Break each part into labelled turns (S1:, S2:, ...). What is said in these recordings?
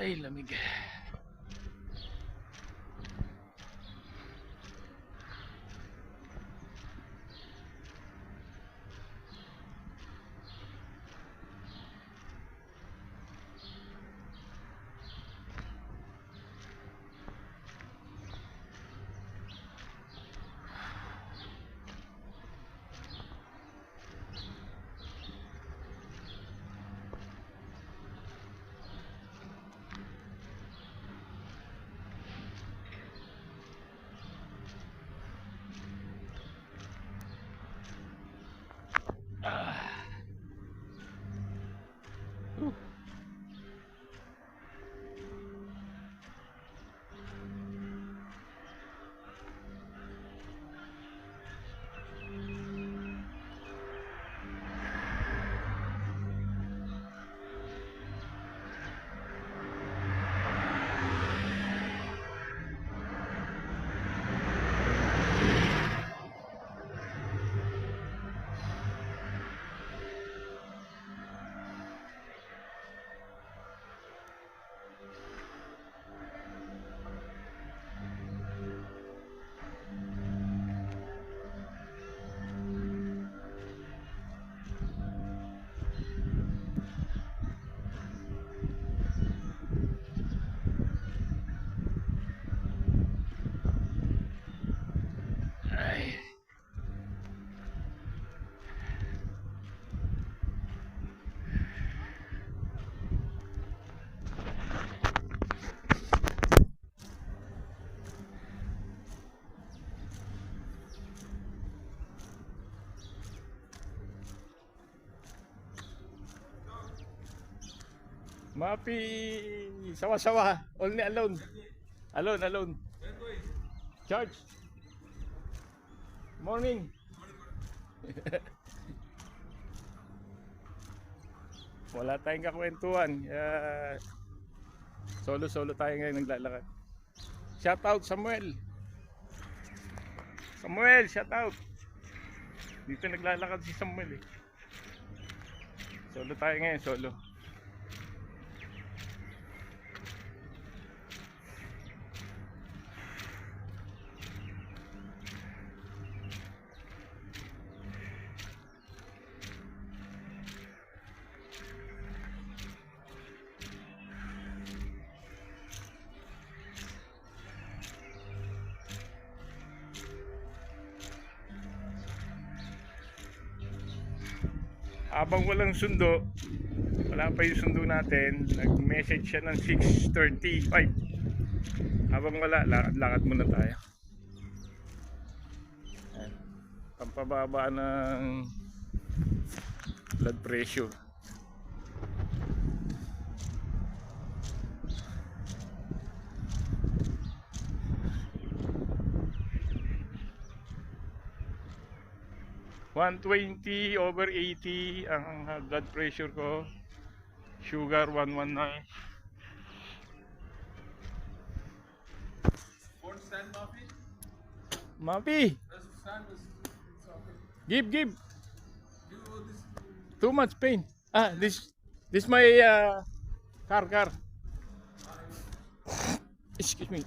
S1: Ay, lamig. Ay. Mapi, sawa-sawa, only alone. Alone. Charge. Morning. Wala tayong kakwentuhan. Solo tayo ngayon naglalakad. Shout out Samuel. Shout out. Dito naglalakad si Samuel eh. Solo tayo ngayon, solo. Habang walang sundo, wala pa yung sundo natin, nag-message siya ng 6:35. Habang wala, lakad muna tayo. Ayan. Pampababa ng blood pressure. (120/80) ang blood pressure ko. Sugar 119.
S2: Stand,
S1: Mapi,
S2: Stand is okay.
S1: give.
S2: Do this.
S1: Too much pain. This my car. Excuse me.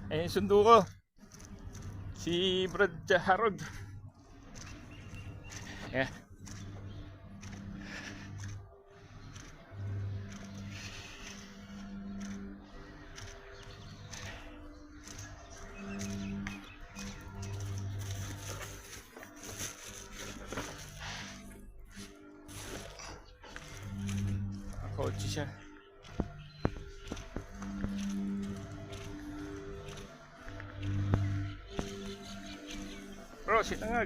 S1: Eh, sundo ko. Si Brad Harod. Yeah. Kotse siya. Bro, sitangag.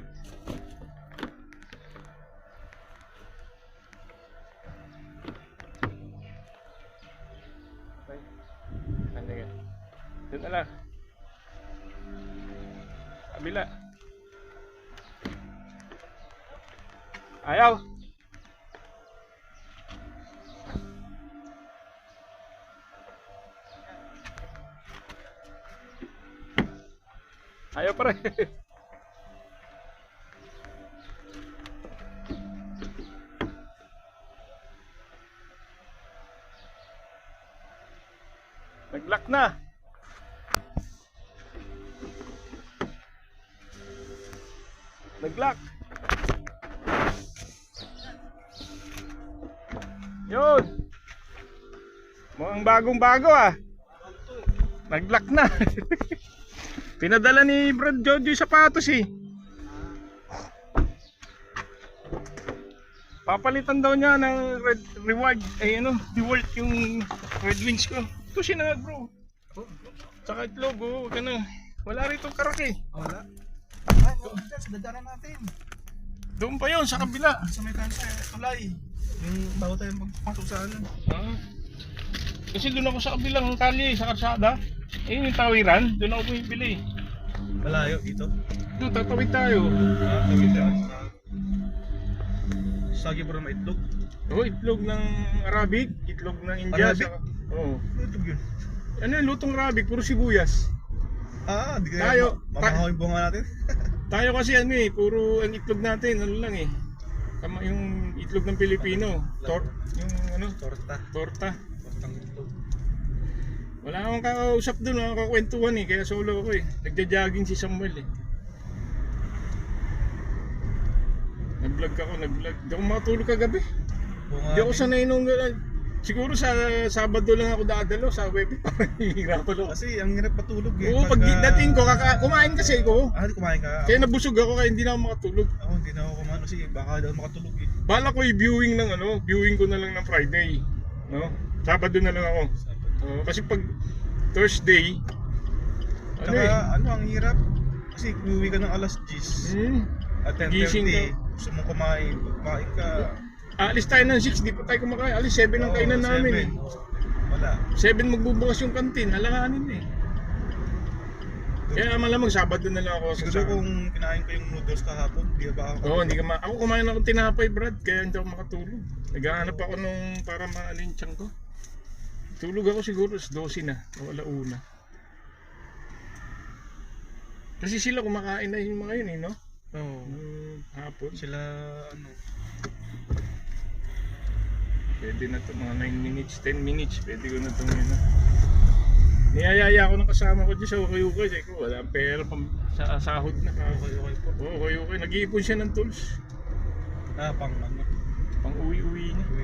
S1: Okay. Nandiyan ka. Doon na lang. Kabila. Ayaw. Ayaw pa rin. Nag-lock na. Nag-lock. Yun. Mukhang bagong-bago ah. Nag-lock na. Pinadala ni Brad Jojo yung sapatos eh. Papalitan daw niya ng reward, ay ano, reward yung Red Wings ko. Ito sinangag bro. Tsaka itlog, oh, wag ka na. Wala rito karak eh.
S3: Wala. Ay, sa dadaanan natin.
S1: Doon pa yun, sa kabila.
S3: Sa may kansa, tulay. Yung bago tayo magpasok sa ano.
S1: Ah. Kasi doon ako sa kabilang kali, sa karsada. Ayun yung tawiran, doon ako bumibili.
S3: Malayo dito.
S1: Doon, tatawid tayo.
S3: Tawid tayo. Sagi bro na itlog.
S1: Oh, itlog ng Arabic, itlog ng India.
S3: Arabic?
S1: Oo.
S3: Ano itlog yun?
S1: Ano yung lutong Arabic, puro sibuyas.
S3: Di
S1: Tayo.
S3: kaya mamahaw yung bunga natin.
S1: Tayo kasi ano eh, puro ang itlog natin, ano lang eh. Yung itlog ng Pilipino, yung ano,
S3: Torta.
S1: torta.
S3: Tortang itlog.
S1: Wala akong kakausap doon, kakakwentuhan eh, kaya solo ako eh. Nagja-jogging si Samuel eh. Nag-vlog ako, Di ako makatulog kagabi.
S3: Bunga.
S1: Di ako sanay nung, siguro sa Sabado lang ako dadalo, sa web, parang hihirapan ako.
S3: Kasi ang hirap matulog eh.
S1: Oo, pag dating ko, kumain kasi ko.
S3: Hindi kumain ka.
S1: Kaya nabusog ako, kaya hindi na ako makatulog.
S3: Ako hindi na ako kumain kasi baka daw makatulog eh.
S1: Bala ko i-viewing ng viewing ko na lang ng Friday. No? Sabado na lang ako. Kasi pag Thursday,
S3: Tsaka ang hirap. Kasi uwi ka ng alas 10. At
S1: gising
S3: 10:30. Gusto mong kumain ka.
S1: Alis tayo ng 6, di pa tayo kumakain. Alis 7 ang kainan namin eh.
S3: Wala.
S1: 7 magbubukas yung kantin, halanganin eh. Kaya malamang Sabado na lang ako.
S3: Siguro kung kinain ko yung noodles kahapon, di ba ako?
S1: Oo, hindi ka ako kumain ako tinapay, Brad, kaya hindi ako makatulog. Naghahanap ako nung para maalin tiyan ko. Tulog ako siguro sa 12 na o 1:00. Kasi sila kumakain na yung mga yun eh, no?
S3: Oo.
S1: Hapon.
S3: Sila
S1: Pwede na to mga 9 minutes, 10 minutes, pwede ko na itong yun. Niyayaya ako ng kasama ko dyan sa ukay-ukay. Sabi ko, wala ang pera sa sahod na.
S3: okay po.
S1: Oo, ukay-ukay. Nag-iipon siya ng tools.
S3: Pang ano.
S1: Pang uwi-uwi niya.
S3: Uwi.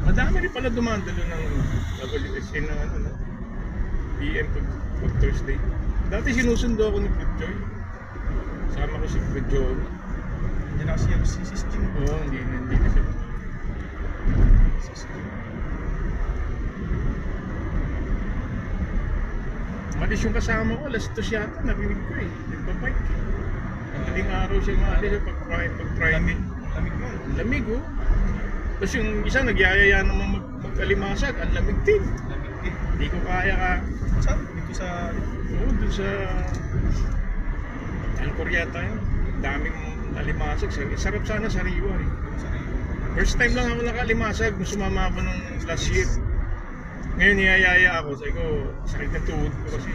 S1: Madami rin pala dumandalo ng WSN na ano, PM pag Thursday. Dati sinusundo ako ni Fred Joy. Sama ko si Fred Joy.
S3: Hindi na kasi yung system.
S1: Oo, hindi na siya. Malis yung kasama ko, alas 2 yata, narinig ko eh. Nagbabike. Madaling araw siya maalis pag Friday.
S3: Lamig mo.
S1: Lamig oh. Tapos yung isa nagyayaya naman mag-alimasag, ang lamig din.
S3: Lamig din.
S1: Hindi ko kaya ka.
S3: Saan? Dito sa...
S1: Oo, dun sa Alcor yata yun. Daming alimasag. Sarap sana sariwa eh. First time lang ako nakalimasag nung sumama ako nung last year. Ngayon niyayaya ako. Sabi ko, sakit ng tuhod ko kasi.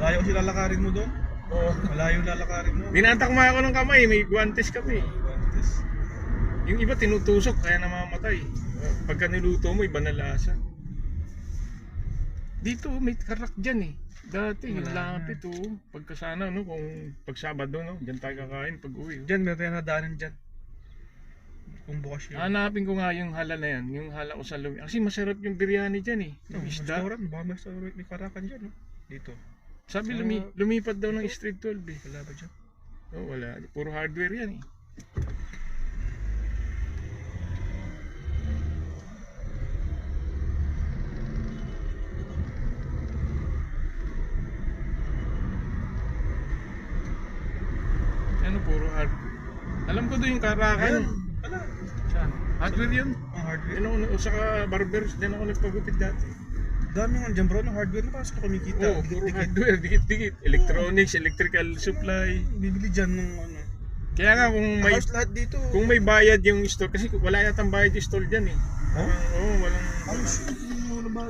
S3: Malayo kasi lalakarin mo doon?
S1: Oo.
S3: Malayo lalakarin mo?
S1: Dinatakma ako ng kamay, may guantes kami.
S3: Guantes.
S1: Yung iba tinutusok kaya namamatay. Pagka niluto mo, iba na lasa. Dito may karak dyan eh. Dati yung lapit oh. Pagka sana no, kung pag Sabado no, dyan tayo kakain pag uwi.
S3: Diyan, meron tayong nadaanan dyan. Kung bukas yun.
S1: Hanapin ko nga yung hala na yan, yung hala ko sa lumi. Kasi masarap yung biryani dyan eh. Yung isda.
S3: Restaurant, baka may restaurant, may karakan dyan no? Dito.
S1: Sabi lumipat daw ng Street 12 eh.
S3: Wala ba dyan?
S1: Oh, wala. Puro hardware yan eh. Ano puro hardware? Alam ko doon yung karakan.
S3: Wala.
S1: Saan? Hardware yun?
S3: Ang hardware.
S1: Yan ako, saka barbers, din ako nagpagupit dati.
S3: Dami nga dyan bro, ng hardware na pasok kami kita.
S1: Oo, puro hardware, dikit-dikit. Electronics, electrical supply.
S3: Bibili dyan ng ano.
S1: Kaya nga
S3: Halos lahat dito.
S1: kung may bayad yung store, kasi wala yatang bayad yung store dyan eh.
S3: Huh?
S1: Oo, walang.
S3: Wala ba?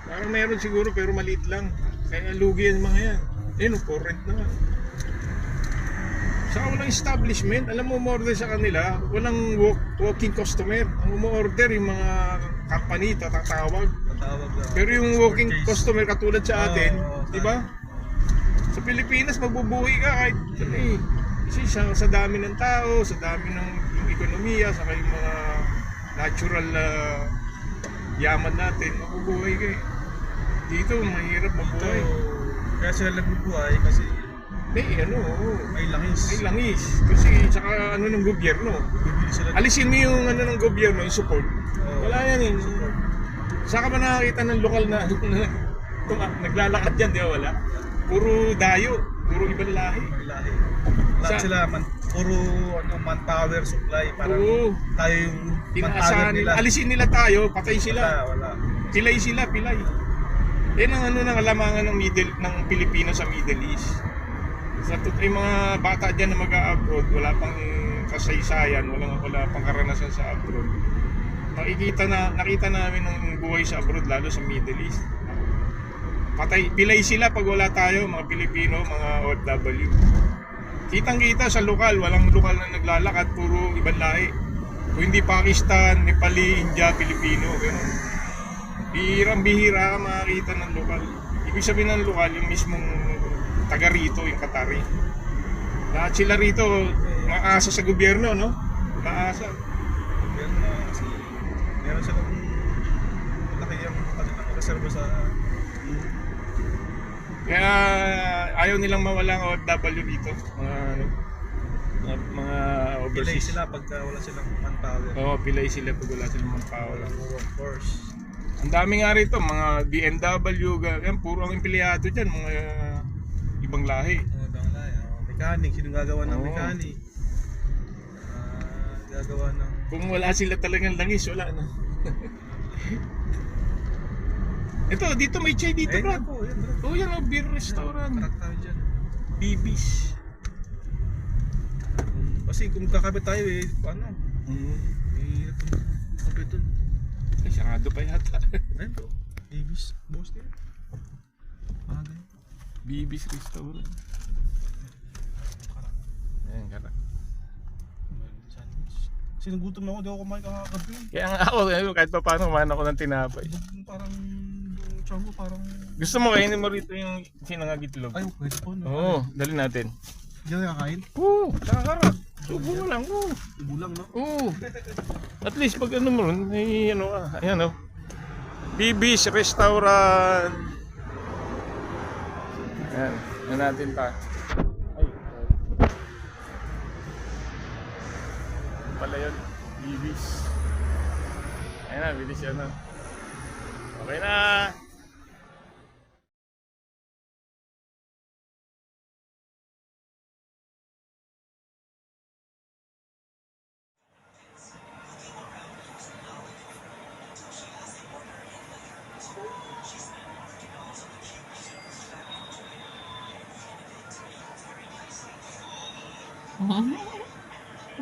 S1: Parang meron siguro pero maliit lang. Kaya lugi yan mga yan. Ayun, for rent naman. Saka walang establishment. Alam mo, umorder sa kanila, walang walking customer. Ang umorder yung mga company, tatawag.
S3: Tatawag na.
S1: Pero yung walking
S3: Purchase.
S1: customer katulad sa atin,
S3: Oo,
S1: di ba? Sa Pilipinas, magbubuhay ka kahit ano eh. Kasi sa dami ng tao, sa dami ng yung ekonomiya, saka yung mga natural yaman natin, mabubuhay ka eh. Dito, mahirap
S3: Ito,
S1: mabuhay.
S3: kaya sila nagbubuhay kasi
S1: May
S3: langis.
S1: langis. Kasi saka ano ng gobyerno.
S3: Bibili sila.
S1: Alisin mo yung ano ng gobyerno, yung support.
S3: Oo.
S1: Wala yan eh. Saka ba nakakita ng lokal na naglalakad dyan, di ba wala? Puro dayo, puro ibang lahi.
S3: May lahi. Lahat
S1: Sa-
S3: sila, puro manpower supply. Parang
S1: Oo.
S3: tayo yung manpower
S1: Tinaasahan
S3: nila.
S1: nila. Alisin nila tayo, patay sila.
S3: Wala.
S1: Pilay sila, pilay. Yan ang ano ng alamangan ng Pilipinas sa Middle East. Sa yung mga bata dyan na mag-a-abroad, wala pang kasaysayan, wala pang karanasan sa abroad. Nakita namin ng buhay sa abroad, lalo sa Middle East. Pilay sila pag wala tayo, mga Pilipino, mga OFW. Kitang-kita sa lokal, walang lokal na naglalakad, puro ibang lahi. Kung hindi Pakistan, Nepali, India, Pilipino, gano'n. Bihirang-bihira ka makakita ng lokal. Ibig sabihin ng lokal, yung mismong taga rito, yung Qatari. Lahat sila rito, maasa sa gobyerno, no? Maasa.
S3: Pero kasi meron silang malaki yung kanilang reserva sa
S1: Kaya ayaw nilang mawala ang OFW dito. Mga
S3: pilay
S1: overseas.
S3: sila pagka wala silang manpower.
S1: Oo, pilay sila pag wala silang manpower.
S3: Workforce.
S1: Ang dami nga rito, mga BMW, yan, puro ang empleyado dyan, mga ibang lahi.
S3: Mechanic, sino gagawa ng
S1: Oo.
S3: mechanic? Gagawa ng
S1: Kung wala sila talagang langis, wala na. Ito, dito may chai dito, Brad.
S3: po, yan bro.
S1: Oh, yan, beer restaurant.
S3: Tarak tayo dyan.
S1: Bibis.
S3: Kasi kung kakabit tayo paano? Kakabit dun.
S1: Ay, sarado pa yata.
S3: Ayun bro, Ibis, boss din. Ganyan.
S1: Bibis restaurant. Ayan, karak.
S3: Kasi nagutom na ako, di ako kumain kakagabi.
S1: Kaya nga ako, kahit pa paano, kumain ako ng tinapay.
S3: Parang yung tiyan ko parang
S1: Gusto mo kainin mo rito yung sinangagitlog?
S3: ay pwede po no.
S1: Oo, dali natin.
S3: Hindi na kakain.
S1: Oo, kakarap. Subo mo lang, oo.
S3: Bulang no.
S1: Oo. At least pag ano mo ron, may ano ka, ayan o. Bibis Restaurant. Ayan, ano natin pa. Ay, ano pala yun, Bibis. Ayan na, bilis yan na. Okay na.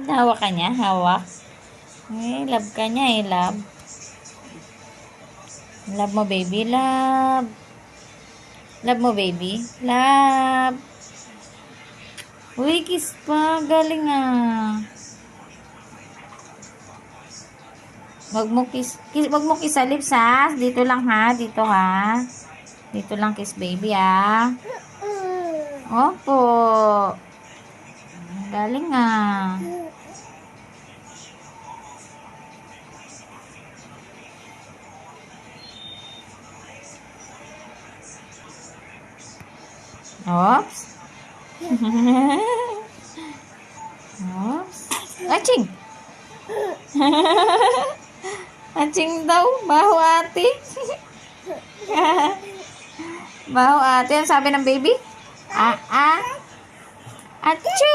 S4: Hawak ka niya, hawak. Love ka niya love. Love mo, baby, love. Love mo, baby, love. Uy, kiss pa, galing Wag mo kiss sa lips ha. Dito lang ha, dito ha. Dito lang kiss baby ha. Opo. Galing Oops. Oops. Aching. Aching daw. Baho ate. Baho ate. Ang sabi ng baby? Achoo!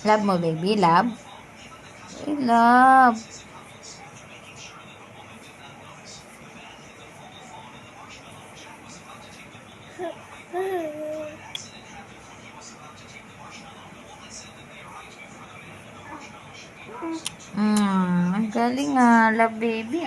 S4: Love mo, baby? Love? I love. Ang galing love baby